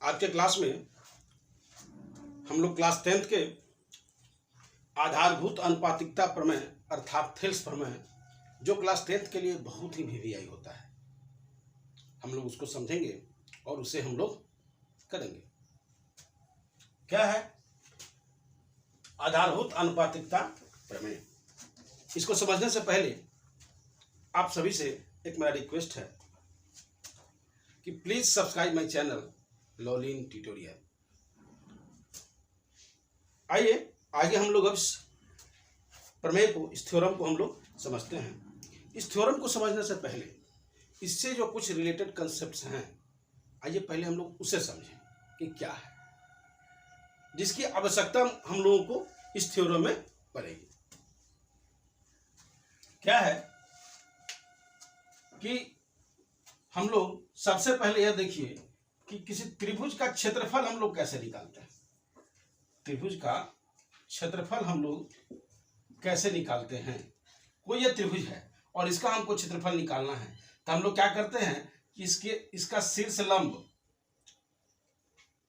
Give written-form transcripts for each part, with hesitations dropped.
आज के क्लास में हम लोग क्लास 10th के आधारभूत अनुपातिकता प्रमेय अर्थात थेल्स प्रमेय, जो क्लास 10th के लिए बहुत ही वीवीआई होता है, हम लोग उसको समझेंगे और उसे हम लोग करेंगे। क्या है आधारभूत अनुपातिकता प्रमेय? इसको समझने से पहले आप सभी से एक मेरा रिक्वेस्ट है कि please subscribe my channel Lawlin tutorial. आइए आगे हम लोग अब इस प्रमेय को, इस थ्योरम को हम लोग समझते हैं। इस थ्योरम को समझने से पहले इससे जो कुछ रिलेटेड कंसेप्ट्स हैं, आइए पहले हम लोग उसे समझें कि क्या है, जिसकी आवश्यकता हम लोगों को इस थ्योरम में पड़ेगी। क्या है कि हम लोग सबसे पहले यह देखिए कि किसी त्रिभुज का क्षेत्रफल हम लोग कैसे निकालते हैं। त्रिभुज का क्षेत्रफल हम लोग कैसे निकालते हैं? कोई यह त्रिभुज है और इसका हमको क्षेत्रफल निकालना है, तो हम लोग क्या करते हैं कि इसका शीर्ष लंब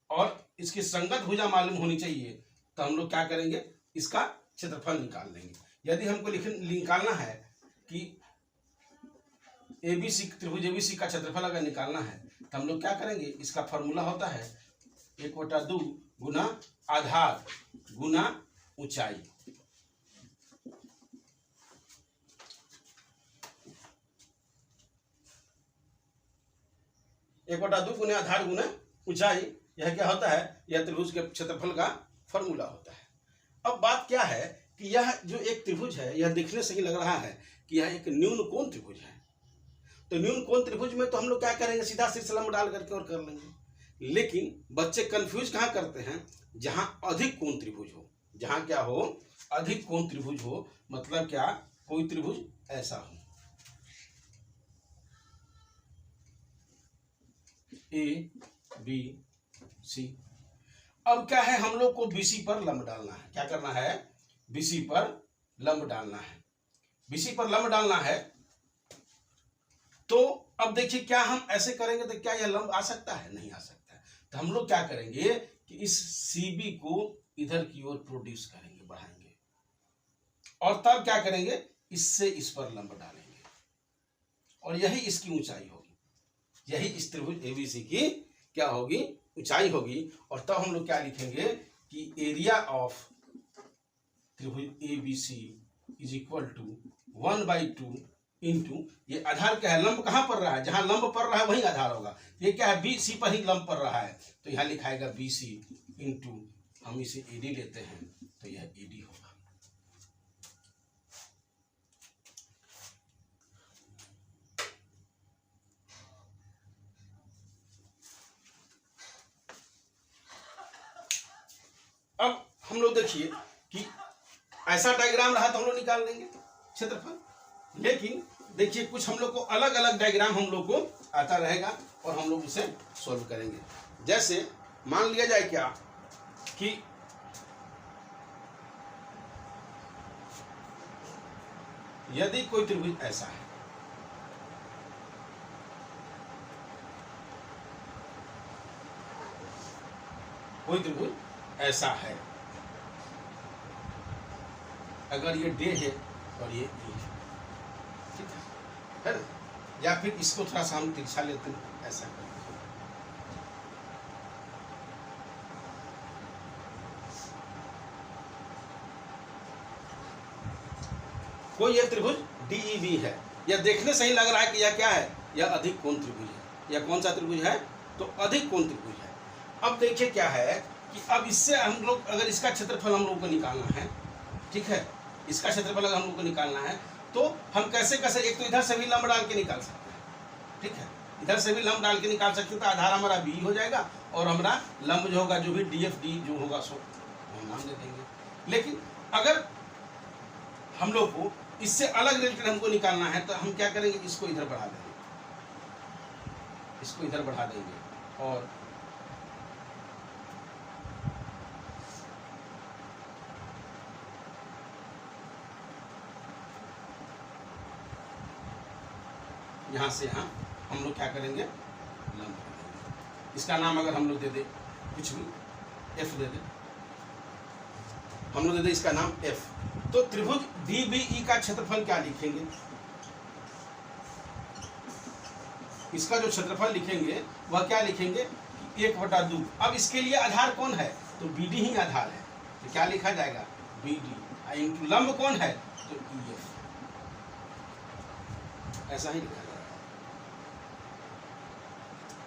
और इसकी संगत भुजा मालूम होनी चाहिए, तो हम लोग क्या करेंगे, इसका क्षेत्रफल निकाल लेंगे। यदि हमको निकालना है कि एबीसी त्रिभुज एबीसी का क्षेत्रफल अगर निकालना है, तो हम लोग क्या करेंगे, इसका फॉर्मूला होता है 1/2 गुना आधार गुना ऊंचाई। एक बटा दो गुना आधार गुना ऊंचाई, यह क्या होता है, यह त्रिभुज के क्षेत्रफल का फॉर्मूला होता है। अब बात क्या है कि यह जो एक त्रिभुज है, यह दिखने से ही लग रहा है कि यह एक न्यून कोण त्रिभुज है। तो न्यून कोण त्रिभुज में तो हम लोग क्या करेंगे, सीधा शीर्ष लंब डाल करके और कर लेंगे। लेकिन बच्चे कंफ्यूज कहाँ करते हैं, जहां अधिक कोण त्रिभुज हो, जहां क्या हो, अधिक कोण त्रिभुज हो, मतलब क्या, कोई त्रिभुज ऐसा हो ए बी सी। अब क्या है, हम लोग को बीसी पर लंब डालना है। क्या करना है, बीसी पर लंब डालना है। बीसी पर लंब डालना है, तो अब देखिए क्या हम ऐसे करेंगे तो क्या यह लंब आ सकता है? नहीं आ सकता है। तो हम लोग क्या करेंगे कि इस सीबी को इधर की ओर प्रोड्यूस करेंगे, बढ़ाएंगे, और तब क्या करेंगे, इससे इस पर लंब डालेंगे, और यही इसकी ऊंचाई होगी, यही इस त्रिभुज एबीसी की क्या होगी, ऊंचाई होगी। और तब हम लोग क्या लिखेंगे कि एरिया ऑफ त्रिभुज ABC is equal to 1/2 into, ये आधार क्या है, लंब कहां पर रहा है, जहां लंब पर रहा है वहीं आधार होगा। ये क्या है, बीसी पर ही लंब पर रहा है, तो यहां लिखाएगा बीसी इंटू, हम इसे एडी लेते हैं तो यह एडी होगा। अब हम लोग देखिए कि ऐसा डायग्राम रहा तो हम लोग निकाल देंगे क्षेत्रफल, लेकिन देखिए कुछ हम लोग को अलग अलग डायग्राम हम लोग को आता रहेगा और हम लोग उसे सॉल्व करेंगे। जैसे मान लिया जाए क्या कि यदि कोई त्रिभुज ऐसा है, कोई त्रिभुज ऐसा है, अगर ये डे है और ये ई है ना, या फिर इसको थोड़ा सा हम तिरछा लेते हैं, ऐसा करते हैं। कोई ये त्रिभुज डीईबी है, यह देखने से ही लग रहा है कि यह क्या है, यह अधिक कोण त्रिभुज है। यह कौन सा त्रिभुज है, तो अधिक कोण त्रिभुज है। अब देखिए क्या है कि अब इससे हम लोग, अगर इसका क्षेत्रफल हम लोग को निकालना है, ठीक है, इसका क्षेत्रफल अगर हम लोग को निकालना है, तो हम कैसे कैसे, एक तो इधर से भी लंब डाल के निकाल सकते हैं, ठीक है, इधर से भी लंब डाल के निकाल सकते हैं, तो आधार हमारा बी हो जाएगा और हमारा लंब जो होगा, जो भी डीएफडी जो होगा सो हम नाम दे देंगे। लेकिन अगर हम लोग को इससे अलग रिलेटेड हमको निकालना है, तो हम क्या करेंगे, इसको इधर बढ़ा देंगे, इसको इधर बढ़ा देंगे, और यहाँ से यहाँ हम लोग क्या करेंगे, लंब इसका नाम अगर हम लोग दे दे कुछ भी, एफ दे दे, हम लोग दे दे इसका नाम एफ, तो त्रिभुज DBE का क्षेत्रफल क्या लिखेंगे? इसका जो क्षेत्रफल लिखेंगे वह क्या लिखेंगे? 1/2। अब इसके लिए आधार कौन है? तो BD ही आधार है, तो क्या लिखा जाएगा? BD इंटू लंब कौन है? तो EF, ऐसा ही लिखा जाएगा।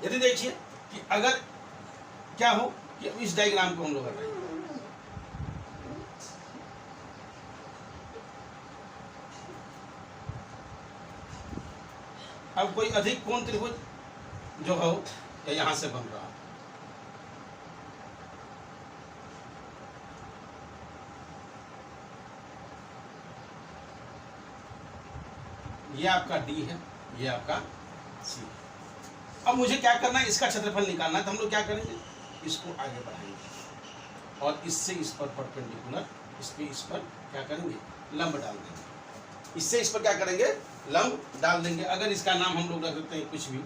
यदि देखिए कि अगर क्या हो कि इस डायग्राम को हम लोग हटाएंगे, अब कोई अधिक कोण त्रिभुज जो हो या यहां से बन रहा, ये आपका D है, ये आपका C है। अब मुझे क्या करना है? इसका क्षेत्रफल निकालना है, तो हम लोग क्या करेंगे? इसको आगे बढ़ाएंगे और इससे इस पर परपेंडिकुलर, इस पर क्या करेंगे? लंब डाल देंगे। इससे इस पर क्या करेंगे? लंब डाल देंगे। अगर इसका नाम हम लोग रख देते हैं कुछ भी,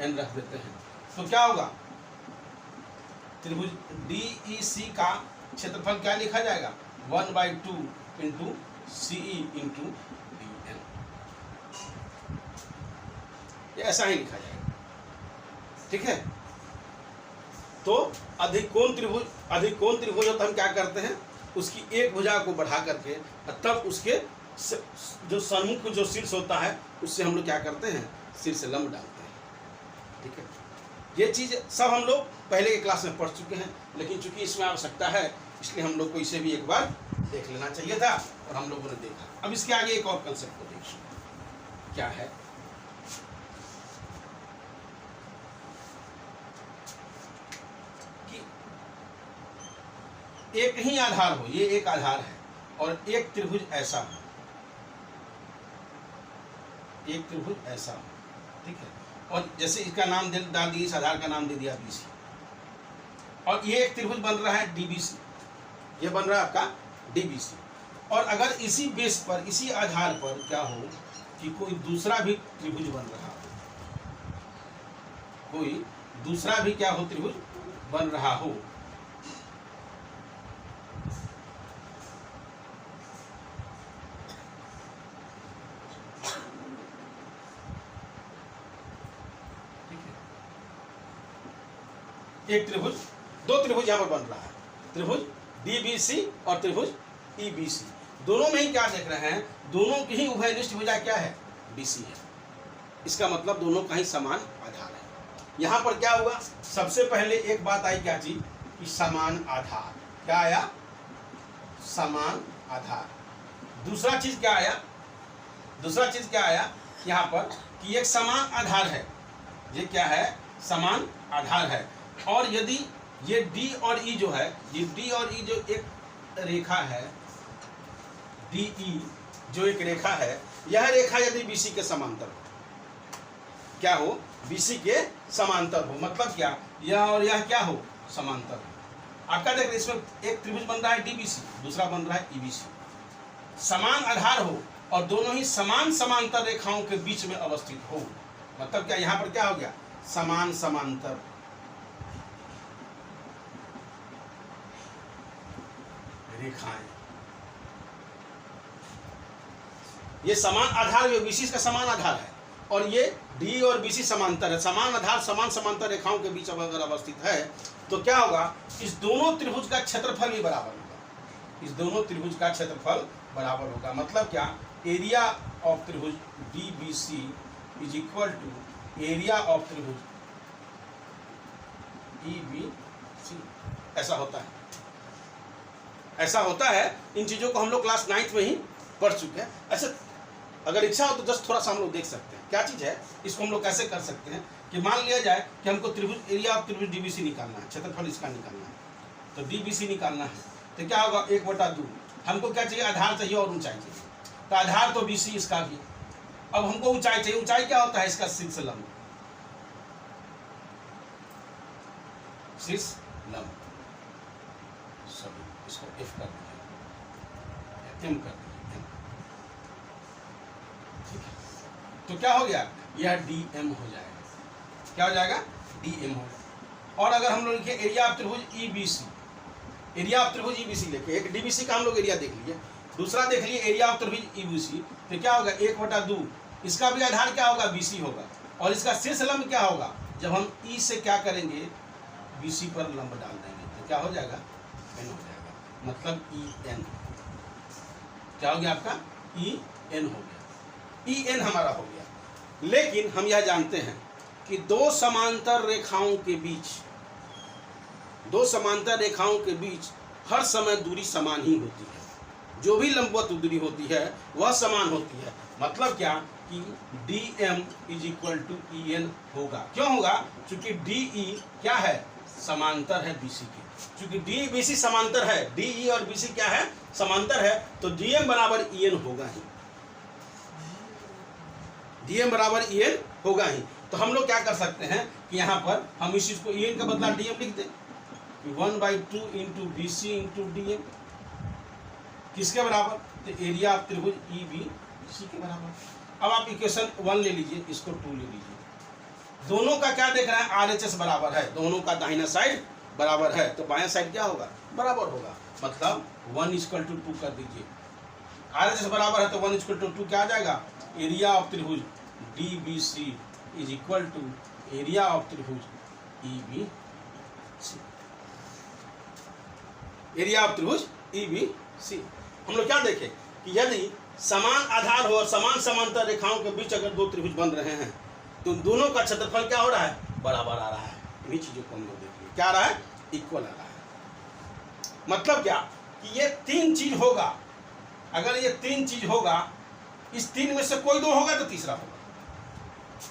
n रख देते हैं, तो क्या होगा? त्रिभुज DEC का क्षेत्रफल क्या लिखा जाएगा? 1/2 इंटू CE इंटू DN, ये ऐसा ही लिखा जाएगा। ठीक है, तो अधिक कोण त्रिभुज हो तो हम क्या करते हैं? उसकी एक भुजा को बढ़ा करके तब उसके जो सन्मुख जो शीर्ष होता है उससे हम लोग क्या करते हैं? शीर्ष लंब डालते हैं। ठीक है, ये चीज सब हम लोग पहले के क्लास में पढ़ चुके हैं, लेकिन चूंकि इसमें आवश्यकता है इसलिए हम लोग को इसे भी एक बार देख लेना चाहिए था और हम लोगों ने देखा। अब इसके आगे एक और कंसेप्ट को देखिए क्या है। एक ही आधार हो, ये एक आधार है और एक त्रिभुज ऐसा हो, एक त्रिभुज ऐसा हो, ठीक है, और जैसे इसका नाम डाल दिया, इस आधार का नाम दे दिया BC, और ये एक त्रिभुज बन रहा है DBC, ये बन रहा है आपका DBC, और अगर इसी बेस पर, इसी आधार पर क्या हो कि कोई दूसरा भी त्रिभुज बन रहा हो, कोई दूसरा भी क्या हो? त्रिभुज बन रहा हो, एक त्रिभुज, दो त्रिभुज यहां पर बन रहा है, त्रिभुज DBC और त्रिभुज EBC, दोनों में ही क्या देख रहे हैं? दोनों की ही उभयनिष्ठ भुजा क्या है? BC है। इसका मतलब दोनों का ही समान आधार है। यहां पर क्या हुआ? सबसे पहले एक बात आई, क्या चीज? कि समान आधार। क्या आया? समान आधार। दूसरा चीज क्या आया? दूसरा चीज क्या आया यहां पर? कि एक समान आधार है, ये क्या है? समान आधार है। और यदि ये D और E जो है, ये D और E जो एक रेखा है, DE जो एक रेखा है, यह रेखा यदि BC के समांतर हो, क्या हो? BC के समांतर हो, मतलब क्या? यह और यह क्या हो? समांतर हो। आपका देख रहे, इसमें एक त्रिभुज बन रहा है DBC, दूसरा बन रहा है EBC, समान आधार हो और दोनों ही समान समांतर रेखाओं के बीच में अवस्थित हो, मतलब क्या? यहां पर क्या हो गया? समान समांतर रेखाएं, ये समान आधार, ये BC का समान आधार है और ये D और BC समांतर है। समान आधार समान समांतर रेखाओं के बीच अगर अवस्थित है तो क्या होगा? इस दोनों त्रिभुज का क्षेत्रफल भी बराबर होगा, इस दोनों त्रिभुज का क्षेत्रफल बराबर होगा। मतलब क्या? एरिया ऑफ त्रिभुज DBC is equal to area of त्रिभुज EBC। ऐसा होता है, ऐसा होता है। इन चीजों को हम लोग क्लास 9th में ही पढ़ चुके हैं। अच्छा, अगर इच्छा हो तो जस्ट थोड़ा सा हम लोग देख सकते हैं क्या चीज है। इसको हम लोग कैसे कर सकते हैं कि मान लिया जाए कि हमको त्रिभुज एरिया ऑफ त्रिभुज DBC निकालना है, क्षेत्रफल इसका निकालना है, तो DBC निकालना है तो क्या होगा? 1/2। हमको क्या चाहिए? आधार चाहिए और ऊंचाई चाहिए, तो आधार तो BC इसका भी। अब हमको ऊंचाई चाहिए, ऊंचाई क्या होता है? इसका शीर्ष लंब, शीर्ष लंब। सभी इसको F कर दीजिए, M कर दीजिए, ठीक है। तो क्या हो गया? यह DM हो जाएगा। क्या हो जाएगा? DM हो जाएगा। और अगर हम लोग लिखे एरिया ऑफ त्रिभुज ईबीसी, एरिया ऑफ त्रिभुज ईबीसी लिखे, एक डीबीसी का हम लोग एरिया देख लिए, दूसरा देख लिए एरिया ऑफ त्रिभुज ईबीसी, तो क्या होगा 1/2, इसका भी आधार क्या होगा बीसी होगा, और इसका शीर्ष लंब क्या होगा, जब हम ई से क्या करेंगे बीसी पर लंब डाल देंगे तो क्या हो जाएगा एन हो जाएगा, मतलब ई एन, क्या हो गया आपका ई एन हो गया, ई एन हमारा हो गया। लेकिन हम यह जानते हैं कि दो समांतर रेखाओं के बीच, दो समांतर रेखाओं के बीच हर समय दूरी समान ही होती है, जो भी लंबवत दूरी होती है वह समान होती है। मतलब क्या कि DM is equal to E N होगा। क्यों होगा? क्योंकि DE क्या है, समांतर है BC के, क्योंकि DBC समांतर है, DE और BC क्या है, समांतर है, तो DM बराबर EN होगा ही, DM बराबर EN होगा ही। तो हम लोग क्या कर सकते हैं कि यहाँ पर हम इस चीज को EN का बदला DM लिख दें, 1/2 इंटू BC इंटू DM किसके बराबर, तो एरिया ऑफ त्रिभुज EBC के बराबर। अब आप इक्वेशन 1 ले लीजिए, इसको 2 ले लीजिए, दोनों का क्या देख रहा है, RHS बराबर है, दोनों का दाहिना साइड बराबर है, तो बायां साइड क्या होगा, बराबर होगा, मतलब 1:2 कर दीजिए, RHS बराबर है तो 1:2 क्या आ जाएगा, एरिया ऑफ त्रिभुज DBC is equal to area of त्रिभुज EBC, एरिया ऑफ त्रिभुज EBC। हम लोग क्या देखें कि यदि समान आधार हो और समान समांतर रेखाओं के बीच अगर दो त्रिभुज बन रहे हैं तो दोनों का क्षेत्रफल क्या हो रहा है, बराबर आ रहा है। इन्हीं चीजों को हम लोग देखिए, क्या आ रहा है, इक्वल आ रहा है। मतलब क्या कि ये 3 चीज होगा, अगर ये 3 चीज होगा, इस 3 में से कोई 2 होगा तो तीसरा होगा,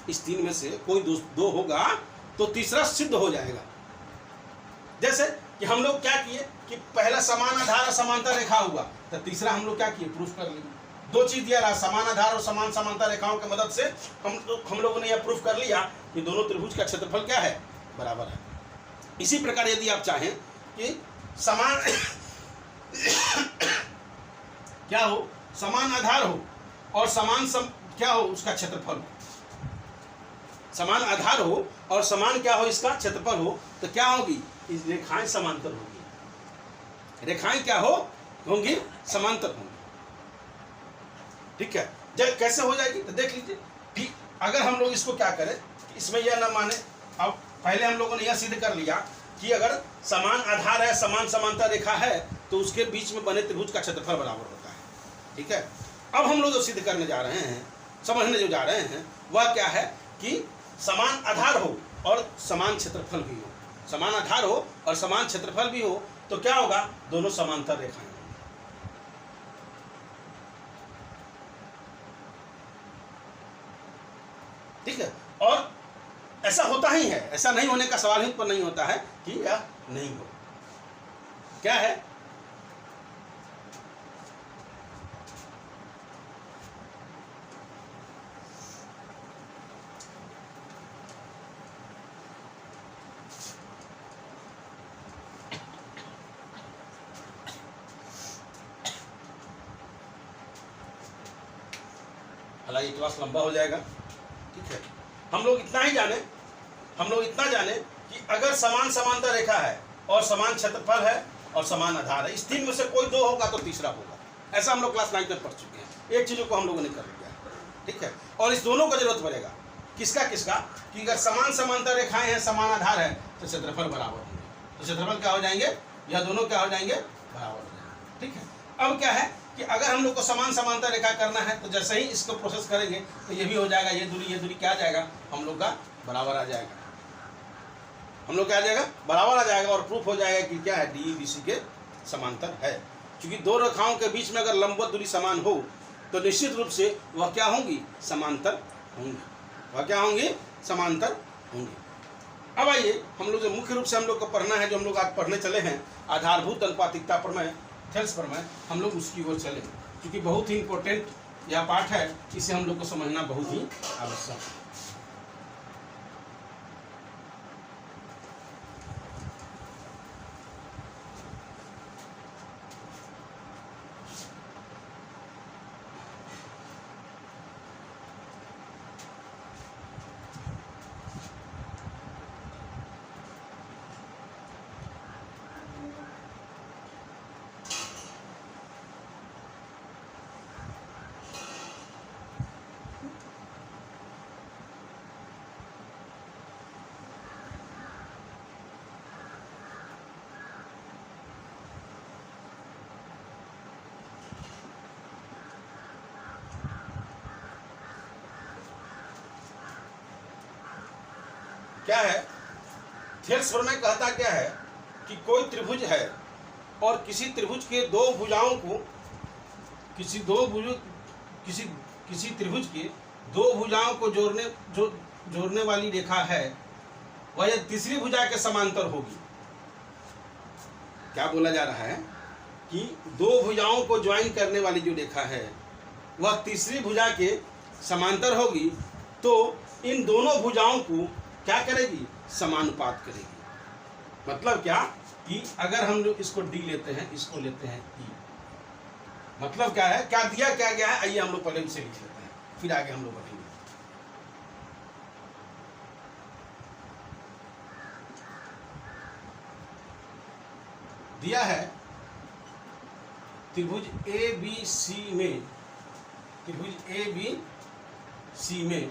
इस 3 में से कोई 2 होगा तो तीसरा सिद्ध हो जाएगा। जैसे कि हम लोग क्या किए कि पहला समान आधार और समांतर रेखा हुआ, तो तीसरा हम लोग क्या किए, प्रूफ कर लिए। 2 चीज दिया रहा, समान आधार और समान समांतर रेखाओं की मदद से हम लोगों ने यह प्रूफ कर लिया कि दोनों त्रिभुज का क्षेत्रफल क्या है, बराबर है। इसी प्रकार यदि आप चाहें कि समान क्या हो, समान आधार हो और क्या हो उसका क्षेत्रफल हो, समान आधार हो और समान क्या हो इसका क्षेत्रफल हो, तो क्या होगी, इस रेखाएं समांतर होंगी, रेखाएं क्या होंगी, समांतर होंगी। ठीक है, जब कैसे हो जाएगी तो देख लीजिए। ठीक, अगर हम लोग इसको क्या करें, इसमें यह ना माने, अब पहले हम लोगों ने यह सिद्ध कर लिया कि अगर समान आधार है, समान समांतर रेखा है, तो उसके बीच में बने त्रिभुज का क्षेत्रफल बराबर होता है। ठीक है, अब हम लोग जो सिद्ध करने जा रहे हैं, समझने जो जा रहे हैं, वह क्या है कि समान आधार हो और समान क्षेत्रफल भी हो, समान आधार हो और समान क्षेत्रफल भी हो, तो क्या होगा, दोनों समांतर रेखाएं। ठीक है, और ऐसा होता ही है, ऐसा नहीं होने का सवाल ही उत्पन्न नहीं होता है कि यह नहीं हो। क्या है, हालांकि क्लास लंबा हो जाएगा। ठीक है, हम लोग इतना जाने कि अगर समान समांतर रेखा है और समान क्षेत्रफल है और समान आधार है, इस 3 में से कोई 2 होगा तो तीसरा होगा। ऐसा हम लोग क्लास 9 में पढ़ चुके हैं, एक चीजों को हम लोगों ने कर लिया। ठीक है, और इस दोनों का जरूरत पड़ेगा, किसका कि अगर समान समांतर रेखाएं हैं, समान आधार है, तो क्षेत्रफल बराबर होंगे, तो क्षेत्रफल क्या हो जाएंगे, यह दोनों क्या हो जाएंगे, बराबर हो जाएंगे। ठीक है, अब क्या है कि अगर हम लोग को समान समांतर रेखा करना है, तो जैसे ही इसको प्रोसेस करेंगे तो ये भी हो जाएगा, ये दूरी क्या आ जाएगा, हम लोग का बराबर आ जाएगा, हम लोग क्या आ जाएगा, बराबर आ जाएगा, और प्रूफ हो जाएगा कि क्या है, DEBC के समांतर है। क्योंकि 2 रेखाओं के बीच में अगर लंबवत दूरी समान हो तो निश्चित रूप से वह क्या होंगी, समांतर होंगी, वह क्या होंगी, समांतर होंगी। अब आइए हम लोग जो मुख्य रूप से हम लोग को पढ़ना है, जो हम लोग आज पढ़ने चले हैं, आधारभूत अनुपातिकता प्रमेय, थेल्स प्रमेय, हम लोग उसकी ओर चले, क्योंकि बहुत ही इंपॉर्टेंट यह पाठ है, इसे हम लोग को समझना बहुत ही आवश्यक है। क्या है, थेल्स प्रमेय कहता क्या है कि कोई त्रिभुज है और किसी त्रिभुज के दो भुजाओं को, किसी त्रिभुज के दो भुजाओं को जोड़ने वाली रेखा है, वह यदि तीसरी भुजा के समांतर होगी। क्या बोला जा रहा है कि दो भुजाओं को ज्वाइन करने वाली जो रेखा है वह तीसरी भुजा के समांतर होगी, तो इन दोनों भुजाओं को क्या करेगी, समानुपात करेगी। मतलब क्या कि अगर हम लोग इसको डी लेते हैं, इसको लेते हैं ई, मतलब क्या है, क्या दिया क्या गया है, आइए हम लोग पहले इसे लिख लेते हैं, फिर आगे हम लोग बढ़ेंगे। दिया है त्रिभुज ए बी सी में, त्रिभुज ए बी सी में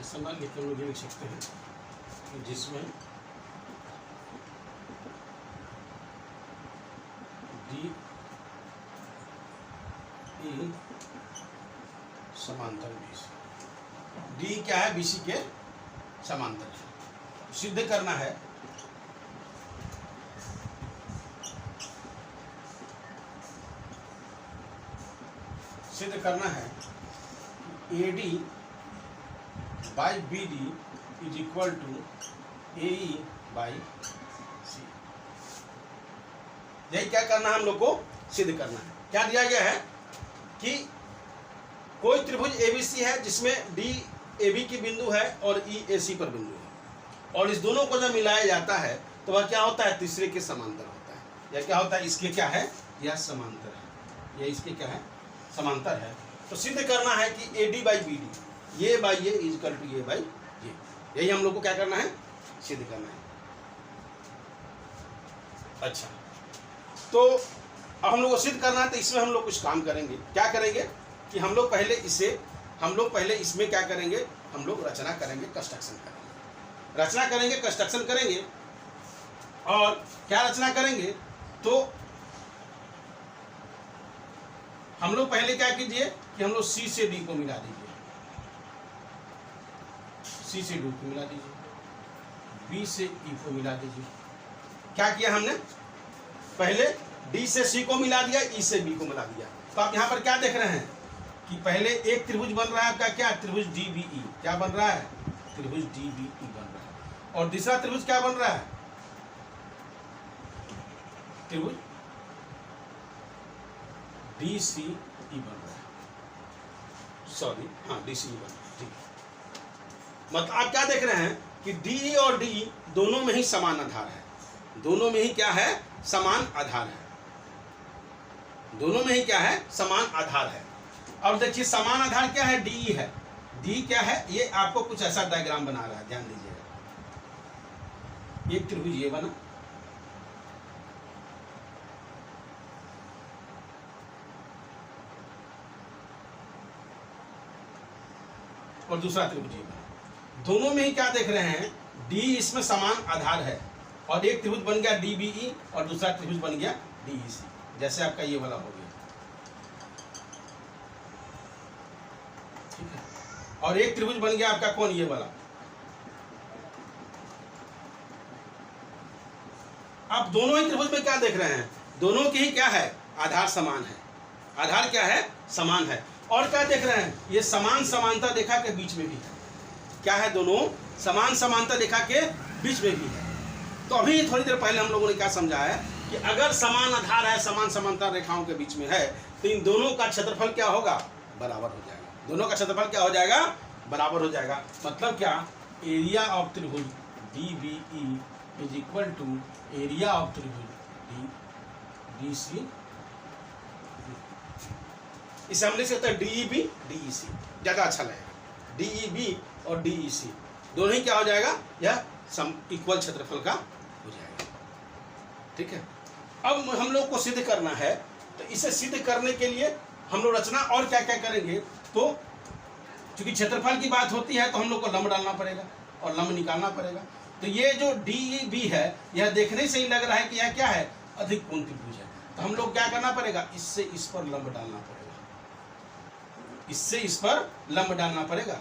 ऐसा ना लिख हम लोग ये लिख सकते हैं जिसमें डी ई समांतर बीसी, डी क्या है, बीसी के समांतर है। सिद्ध करना है A D by B D is equal to A E by C. यही क्या करना है, हम लोग को सिद्ध करना है। क्या दिया गया है कि कोई त्रिभुज एबीसी है जिसमें डी ए बी की बिंदु है और ई ए सी पर बिंदु है, और इस दोनों को जब मिलाया जाता है तो वह क्या होता है, तीसरे के समांतर होता है। या क्या होता है, इसके क्या है, यह समांतर है, यह इसके क्या है, समांतर है। तो सिद्ध करना है कि A D by B D, ये बाई ये इज इक्वल टू ये बाई ये, यही हम लोग को क्या करना है, सिद्ध करना है। अच्छा, तो अब हम लोग को सिद्ध करना है, तो इसमें हम लोग कुछ काम करेंगे। क्या करेंगे कि हम लोग पहले इसमें क्या करेंगे, हम लोग रचना करेंगे, कंस्ट्रक्शन करेंगे, रचना करेंगे, कंस्ट्रक्शन करेंगे। और क्या रचना करेंगे, तो हम लोग पहले क्या कीजिए कि हम लोग सी से डी को मिला दीजिए, सी से डी को मिला दीजिए, बी से ई को मिला दीजिए। क्या किया हमने, पहले डी से सी को मिला दिया, ई से बी को मिला दिया। तो आप यहाँ पर क्या देख रहे हैं कि पहले एक त्रिभुज बन रहा है आपका, क्या, त्रिभुज डी बी ई, क्या बन रहा है, त्रिभुज डी बी ई बन रहा है। और दूसरा त्रिभुज क्या बन रहा है, त्रिभुज डी सी ई बन रहा है, सॉरी, हाँ, डी सी ई बन रहा है, ठीक। मतलब आप क्या देख रहे हैं कि डी और डी दोनों में ही समान आधार है, दोनों में ही क्या है, समान आधार है, दोनों में ही क्या है, समान आधार है। और देखिए समान आधार क्या है, डी है, डी क्या है, ये आपको कुछ ऐसा डायग्राम बना रहा है, ध्यान दीजिएगा। एक त्रिभुज ये बना, और दूसरा त्रिभुज ये बना, दोनों में ही क्या देख रहे हैं, डी इसमें समान आधार है, और एक त्रिभुज बन गया डी बी ई और दूसरा त्रिभुज बन गया डी ई सी, जैसे आपका ये वाला हो गया, ठीक है। और एक त्रिभुज बन गया आपका कौन, ये वाला, आप दोनों ही त्रिभुज में क्या देख रहे हैं, दोनों के ही क्या है, आधार समान है, आधार क्या है, समान है। और क्या देख रहे हैं, ये समान समानता रेखा के बीच में भी है, क्या है, दोनों समान समानता रेखा के बीच में भी है। तो अभी थोड़ी देर पहले हम लोगों ने क्या समझा है कि अगर समान आधार है, समान समानता रेखाओं के बीच में है, तो इन दोनों का क्षेत्रफल क्या होगा, बराबर हो जाएगा। दोनों का क्षेत्रफल क्या हो जाएगा, बराबर हो जाएगा। मतलब क्या, एरिया ऑफ त्रिभुज DBE is equal to area of त्रिभुज DC। इसे हम लिख सकते हैं DEB DEC, ज्यादा अच्छा लगेगा। DEB और DEC दोनों ही क्या हो जाएगा, यह इक्वल क्षेत्रफल का हो जाएगा। ठीक है, अब हम लोग को सिद्ध करना है, तो इसे सिद्ध करने के लिए हम लोग रचना और क्या क्या करेंगे, तो चूंकि क्षेत्रफल की बात होती है तो हम लोग को लंब डालना पड़ेगा और लंब निकालना पड़ेगा। तो ये जो DEB है, यह देखने से ही लग रहा है कि यह क्या है, अधिक कोण त्रिभुज है। तो हम लोग क्या करना पड़ेगा, इससे इस पर लंब डालना पड़ेगा, इससे इस पर लंब डालना पड़ेगा।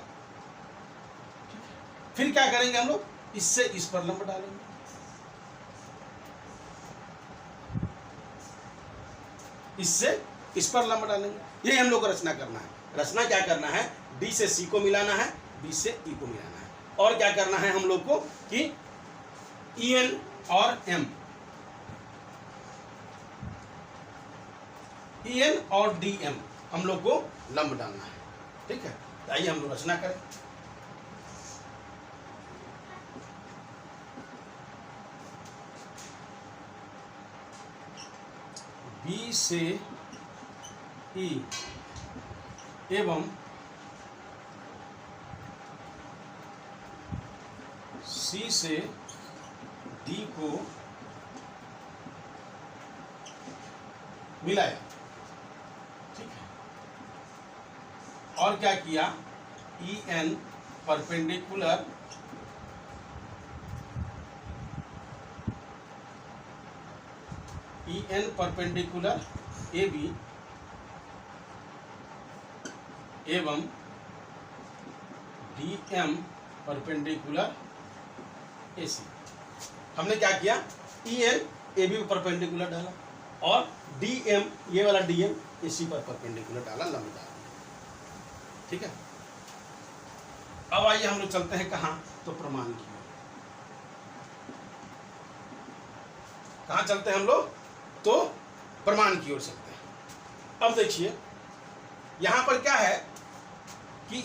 फिर क्या करेंगे हम लोग, इससे इस पर लंब डालेंगे, इससे इस पर लंब डालेंगे। ये हम लोग को रचना करना है। रचना क्या करना है, D से C को मिलाना है, B से E को मिलाना है, और क्या करना है हम लोग को कि EN और M, EN और DM हम लोग को लंब डालना है। ठीक है, तो आइए हम लोग रचना करें। B से E एवं C से D को मिलाया। ठीक है, और क्या किया, EN परपेंडिकुलर AB एवं DM परपेंडिकुलर AC। हमने क्या किया, EN AB पर परपेंडिकुलर डाला और DM, ये वाला DM AC पर परपेंडिकुलर डाला, लंब डाला। ठीक है, अब आइए हम लोग चलते हैं कहाँ, तो प्रमाण की ओर। कहाँ चलते हैं हम लोग, तो प्रमाण की ओर चलते हैं। अब देखिए यहां पर क्या है कि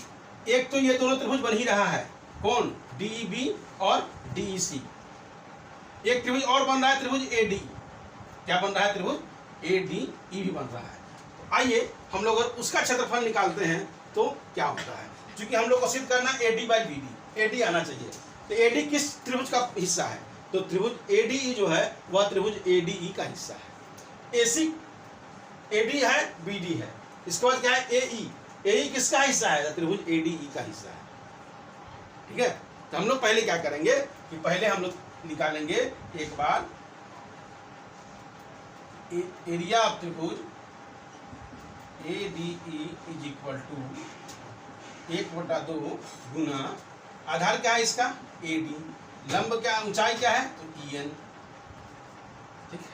एक तो ये दोनों त्रिभुज बन ही रहा है, कौन, DEB और DEC। एक त्रिभुज और बन रहा है, त्रिभुज AD। क्या बन रहा है, त्रिभुज ADE भी बन रहा है। तो आइए हम लोग अगर उसका क्षेत्रफल निकालते हैं तो क्या होता है, क्योंकि हम लोग को सिद्ध करना AD बाई BD, AD आना चाहिए। तो AD किस त्रिभुज का हिस्सा है, तो त्रिभुज ADE जो है वह त्रिभुज ADE का हिस्सा है। AC AD है, BD है, इसके बाद क्या है, AE किसका हिस्सा है, त्रिभुज ADE का हिस्सा है। ठीक है, तो हम लोग पहले क्या करेंगे कि पहले हम लोग निकालेंगे एक बार एरिया ऑफ त्रिभुज ADE इज इक्वल टू 1/2 गुना आधार क्या है इसका, AD, लंब क्या, ऊंचाई क्या है, तो EN। ठीक है,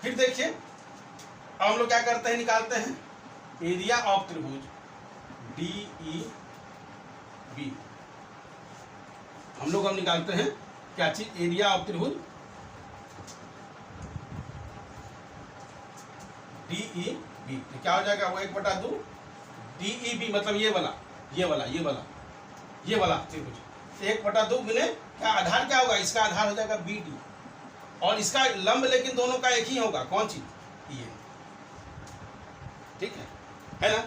फिर देखिए अब हम लोग क्या करते हैं, निकालते हैं एरिया ऑफ त्रिभुज DEB। हम लोग अब निकालते हैं क्या चीज, एरिया ऑफ त्रिभुज DEB। तो क्या हो जाएगा, वो 1/2 DEB, मतलब ये वाला त्रिभुज 1/2 गुने क्या, आधार क्या होगा, इसका आधार हो जाएगा BD, और इसका लंब लेकिन दोनों का एक ही होगा, कौन चीज, EN। ठीक है ना।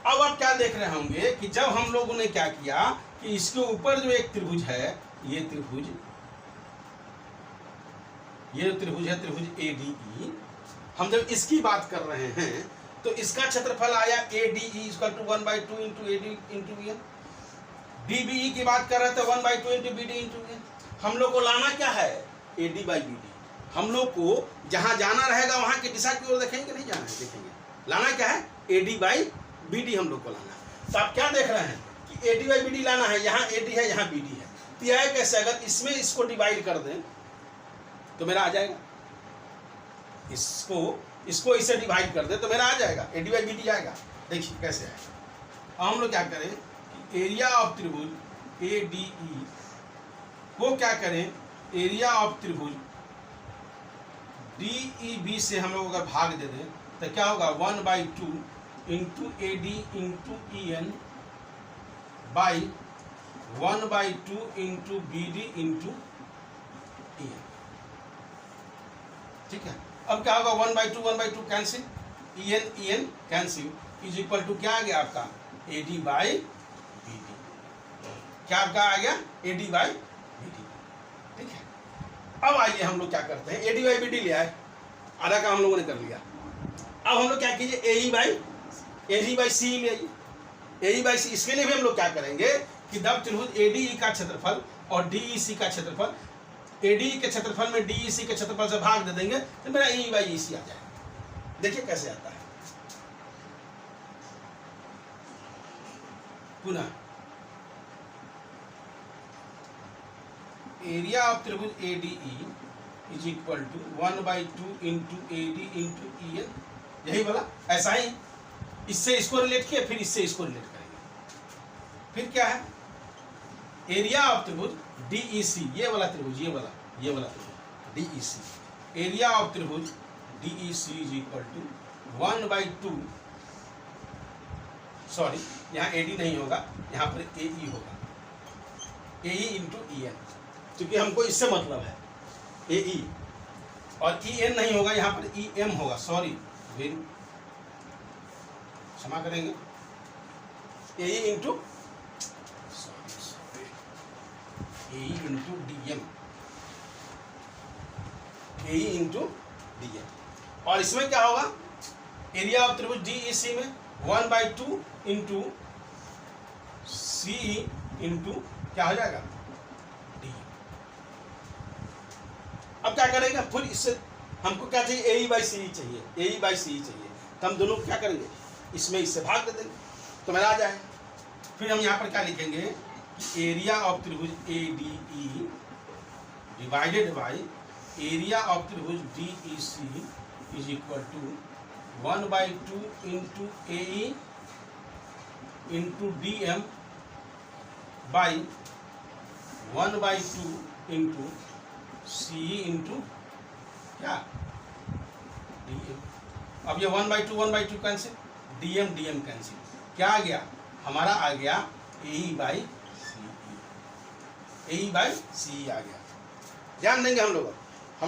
अब आप क्या देख रहे होंगे कि जब हम लोगों ने क्या किया कि इसके ऊपर जो एक त्रिभुज है, ये त्रिभुज है त्रिभुज ADE। हम जब इसकी बात कर रहे हैं तो इसका क्षेत्रफल आया ADE equal to 1/2 into AD into EN। DBE की बात कर रहे थे 1/2 इंटू BD इंटू EN। हम लोग को लाना क्या है, AD बाई BD। हम लोग को जहां जाना रहेगा वहां की दिशा की ओर देखेंगे, नहीं जाना है, देखेंगे लाना क्या है, AD बाई BD हम लोग को लाना है। तो आप क्या देख रहे हैं कि AD बाई BD लाना है, यहाँ AD है यहाँ BD है। तो यह कैसे, अगर इसमें इसको डिवाइड कर दें तो मेरा आ जाएगा। इसको इससे डिवाइड कर दे तो मेरा आ जाएगा, AD बाई BD आएगा। देखिए कैसे आएगा। अब हम लोग क्या करें कि एरिया ऑफ त्रिभुज ADE को क्या करें, एरिया ऑफ त्रिभुज DEB से हम लोग अगर भाग दे दें तो क्या होगा, 1/2 into AD into EN by 1/2 into BD into EN। ठीक है, अब क्या होगा, 1/2 cancel, EN cancel, is equal to क्या आ गया आपका, AD बाई BD। क्या आपका आ गया, AD बाई BD। ठीक है, अब आइए हम लोग क्या करते हैं, AD बाई BD ले आए, आधा काम हम लोगों ने कर लिया। अब हम लोग क्या कीजिए, AD बाई C ले आइए, AE बाई C। इसके लिए भी हम लोग क्या करेंगे कि जब त्रिभुज ADE का क्षेत्रफल और DEC का क्षेत्रफल, ADE के क्षेत्रफल में DEC के क्षेत्रफल से भाग दे देंगे तो मेरा AE बाई EC आ जाएगा। देखिए कैसे आता है, पुनः एरिया ऑफ त्रिभुज ADE is equal to 1/2 into AD into EN, यही बोला। ऐसा ही इससे इसको रिलेट किया, फिर इससे इसको रिलेट करेंगे। फिर क्या है, एरिया ऑफ त्रिभुज DEC, ये वाला त्रिभुज, ये वाला त्रिभुज DEC, एरिया ऑफ त्रिभुज DEC is equal to 1/2, sorry यहाँ AD नहीं होगा, यहाँ पर AE होगा, AE इंटू EN, क्योंकि हमको इससे मतलब है AE, और EN नहीं होगा, यहाँ पर EM होगा, सॉरी वेरी क्षमा करेंगे, AE into DM, AE into DM। और इसमें क्या होगा, एरिया ऑफ त्रिभुज DEC में 1/2 इंटू CE इंटू क्या हो जाएगा, D। अब क्या करेंगे, फिर इससे हमको क्या चाहिए, AE बाई CE चाहिए, AE बाई CE चाहिए, तो हम दोनों क्या करेंगे, इसमें इससे भाग दे देंगे तो मेरा आ जाएगा। फिर हम यहाँ पर क्या लिखेंगे, एरिया ऑफ त्रिभुज ADE divided by area of त्रिभुज DEC is equal to 1/2 into AE into DM by 1/2 into CE into क्या DM। अब ये 1/2 कैंसिल, DM कैंसिल, क्या आ गया, हमारा आ गया AE बाई CE आ गया। ध्यान देंगे हम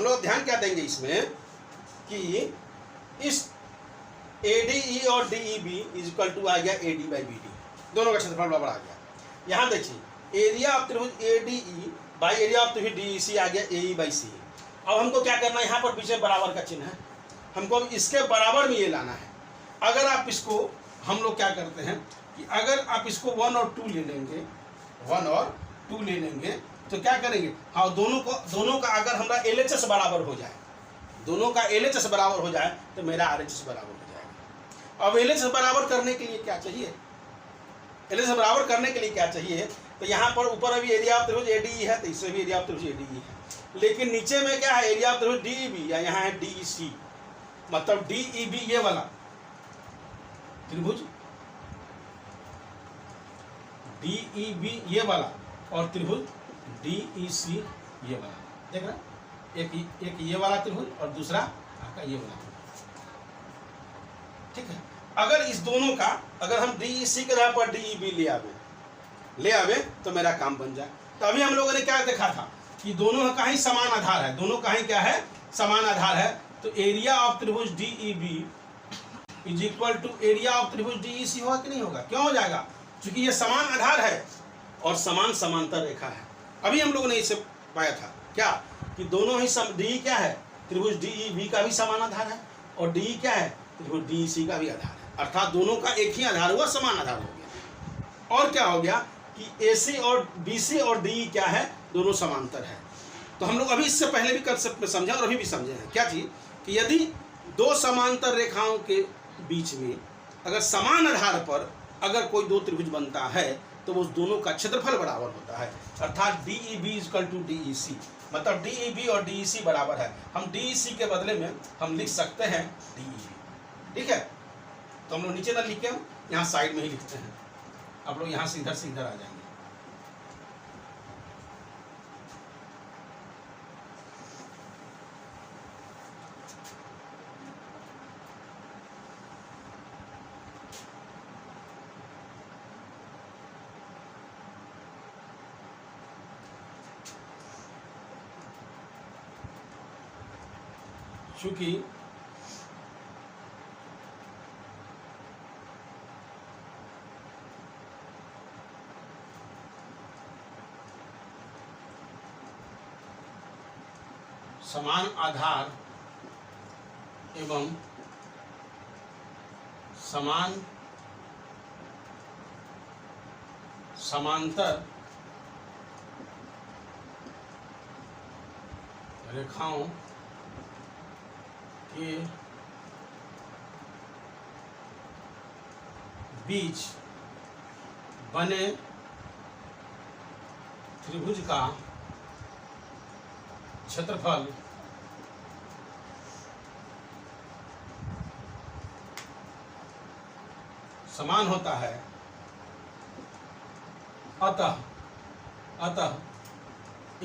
लोग ध्यान क्या देंगे इसमें कि इस ADE और DEB इज इक्वल टू आ गया AD बाई BD, दोनों का क्षेत्रफल बराबर आ गया। यहाँ देखिए एरिया ऑफ त्रिभुज ADE बाई एरिया ऑफ त्रिभुज DEC आ गया AE बाई CE। अब हमको क्या करना है, यहाँ पर पीछे बराबर का चिन्ह है, हमको अब इसके बराबर में ये लाना है। अगर आप इसको, हम लोग क्या करते हैं कि अगर आप इसको 1 और 2 ले लेंगे, 1 और 2 ले लेंगे तो क्या करेंगे, हाँ दोनों का अगर हमारा LHS बराबर हो जाए, दोनों का LHS बराबर हो जाए तो मेरा RHS बराबर हो जाएगा। अब LHS बराबर करने के लिए क्या चाहिए, LHS बराबर करने के लिए क्या चाहिए, तो यहाँ पर ऊपर अभी एरिया ऑफ त्रिभुज ADE है तो इससे भी एरिया ऑफ त्रिभुज ADE है, लेकिन नीचे में क्या है, एरिया ऑफ त्रिभुज DEB, या यहाँ है DEC, मतलब DEB ये वाला त्रिभुज, DEB ये वाला, और त्रिभुज DEC ये वाला, देख रहे हैं, एक ये वाला त्रिभुज और दूसरा आपका ये वाला। ठीक है, अगर इस दोनों का, अगर हम DEC के जगह पर DEB ले आवे तो मेरा काम बन जाए। तो अभी हम लोगों ने क्या देखा था कि दोनों का ही समान आधार है, दोनों का ही क्या है, समान आधार है। तो एरिया ऑफ त्रिभुज DEB is equal to area of त्रिभुज DEC होगा कि नहीं होगा, क्यों हो जाएगा, क्योंकि ये समान आधार है और समान समांतर रेखा है। अभी हम लोगों ने इसे पाया था क्या कि दोनों ही DE क्या है, त्रिभुज DEB का भी समान आधार है, और DE क्या है, त्रिभुज DEC का भी आधार है, अर्थात दोनों का एक ही आधार हुआ, समान आधार हो गया। और क्या हो गया कि AC और BC और DE क्या है, दोनों समांतर है। तो हम लोग अभी इससे पहले भी कंसेप्ट में समझे और अभी भी समझे हैं क्या चीज, कि यदि दो समांतर रेखाओं के बीच में अगर समान आधार पर अगर कोई दो त्रिभुज बनता है तो वो दोनों का क्षेत्रफल बराबर होता है, अर्थात DEB इक्वल टू DEC। मतलब DEB और DEC बराबर है। हम DEC के बदले में हम लिख सकते हैं DEB। ठीक है, तो हम लोग नीचे ना लिख के हम यहाँ साइड में ही लिखते हैं। आप लोग यहाँ से इधर आ जाएंगे। चूंकि समान आधार एवं समान समांतर रेखाओं के बीच बने त्रिभुज का क्षेत्रफल समान होता है। अतः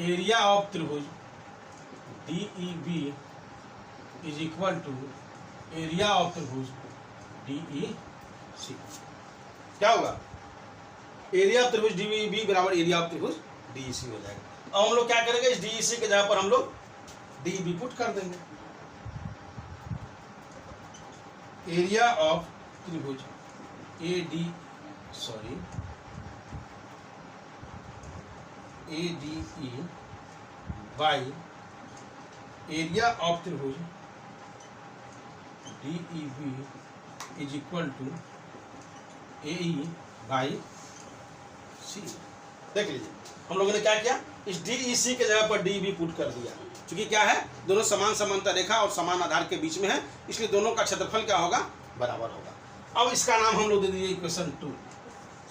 एरिया ऑफ त्रिभुज DEB is equal to area of त्रिभुज DEC। क्या होगा? एरिया ऑफ त्रिभुज DEB बराबर एरिया ऑफ त्रिभुज DEC हो जाएगा। अब हम लोग क्या करेंगे, इस DEC के जगह पर हम लोग DEB पुट कर देंगे। एरिया ऑफ त्रिभुज ADE बाई एरिया ऑफ त्रिभुज DEB is equal to AE by C। देख लीजिए, हम लोगों ने क्या किया, इस DEC के जगह पर DEB पुट कर दिया। क्योंकि क्या है, दोनों समान समांतर रेखा और समान आधार के बीच में है, इसलिए दोनों का क्षेत्रफल क्या होगा, बराबर होगा। अब इसका नाम हम लोग दे दीजिए इक्वेशन 2,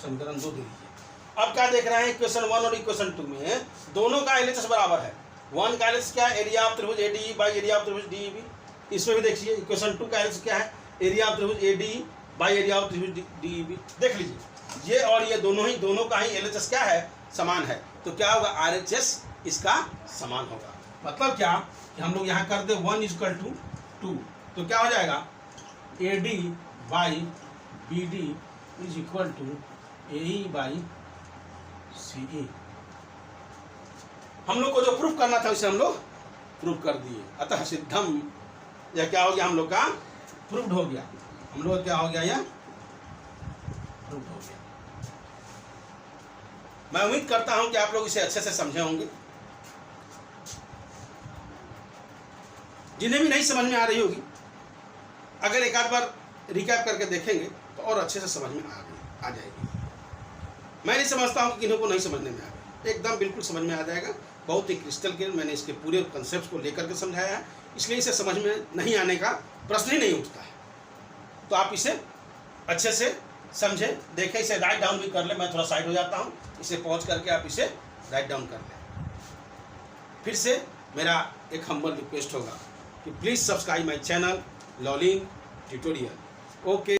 समीकरण 2 दे दीजिए। अब क्या देख रहे हैं, इक्वेशन 1 और इक्वेशन 2 में दोनों का LHS बराबर है। 1 का LHS क्या है, एरिया ऑफ त्रिभुज ADE बाई एरिया ऑफ त्रिभुज DEB। इसमें भी देखिए इक्वेशन 2 का LHS क्या है, एरिया ऑफ त्रिभुज ADE बाई एरिया ऑफ त्रिभुज DEB। देख लीजिए, ये और ये दोनों का ही LHS क्या है, समान है। तो क्या होगा, RHS इसका समान होगा। मतलब क्या कि हम लोग यहाँ कर दे 1 इक्वल टू 2, तो क्या हो जाएगा, AD by BD is equal to AE by CE। हम लोग को जो प्रूफ करना था उसे हम लोग प्रूफ कर दिए। अतः सिद्धम, यह क्या हो गया, हम लोग का प्रूफ्ड हो गया। हम लोग क्या हो गया, यह प्रूफ्ड हो गया। मैं उम्मीद करता हूं कि आप लोग इसे अच्छे से समझे होंगे। जिन्हें भी नहीं समझ में आ रही होगी, अगर एक आध बार रिकैप करके देखेंगे तो और अच्छे से समझ में आ जाएगी। मैं नहीं समझता हूँ कि किन्हीं को नहीं समझने में आएगा, एकदम बिल्कुल समझ में आ जाएगा। बहुत ही क्रिस्टल क्लियर मैंने इसके पूरे कंसेप्ट को लेकर के समझाया है, इसलिए इसे समझ में नहीं आने का प्रश्न ही नहीं उठता है। तो आप इसे अच्छे से समझें, देखें, इसे राइट डाउन भी कर ले। मैं थोड़ा साइड हो जाता हूँ, इसे पहुँच करके आप इसे राइट डाउन कर लें। फिर से मेरा एक हम्बल रिक्वेस्ट होगा कि please subscribe my channel lolling tutorial. Okay.